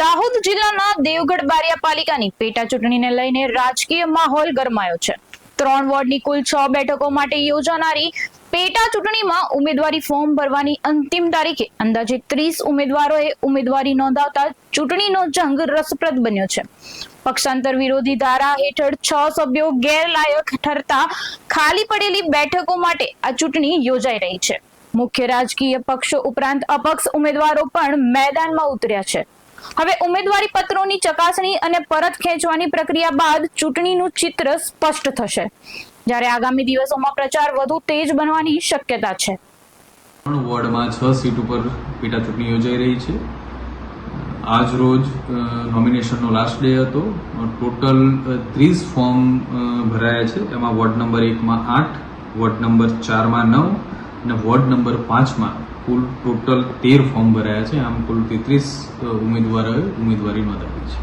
દાહોદ જિલ્લાના દેવગઢ બારિયા પાલિકાની પેટા ચૂંટણીને લઈને રાજકીય માહોલ ગરમાયો છે। 3 વોર્ડની કુલ 6 બેઠકો માટે યોજાનારી પેટા ચૂંટણીમાં ઉમેદવારી ફોર્મ ભરવાની અંતિમ તારીખે અંદાજે 30 ઉમેદવારોએ ઉમેદવારી નોંધાવતા ચૂંટણીનો જંગ રસપ્રદ બન્યો છે। પક્ષાંતર વિરોધી ધારા હેઠળ 6 સભ્યો ગેરલાયક ઠરતા ખાલી પડેલી બેઠકો માટે આ ચૂંટણી યોજાઈ રહી છે। મુખ્ય રાજકીય પક્ષો ઉપરાંત અપક્ષ ઉમેદવારો પણ મેદાનમાં ઉતર્યા છે। હવે ઉમેદવારી પત્રોની ચકાસણી અને પરત ખેંચવાની પ્રક્રિયા બાદ ચૂંટણીનું ચિત્ર સ્પષ્ટ થશે, જ્યારે આગામી દિવસોમાં પ્રચાર વધુ તેજ બનવાની શક્યતા છે। વોર્ડમાં 6 સીટ ઉપર પેટા ચૂંટણી યોજાઈ રહી છે। આજ રોજ નોમિનેશનનો લાસ્ટ ડે હતો। ટોટલ 30 ફોર્મ ભરાયા છે। એમાં વોર્ડ નંબર 1માં 8, વોર્ડ નંબર 4માં 9 અને વોર્ડ નંબર 5માં કુલ ટોટલ 13 ફોર્મ ભરાયા છે। આમ કુલ 33 ઉમેદવારોએ ઉમેદવારી નોંધાવી છે।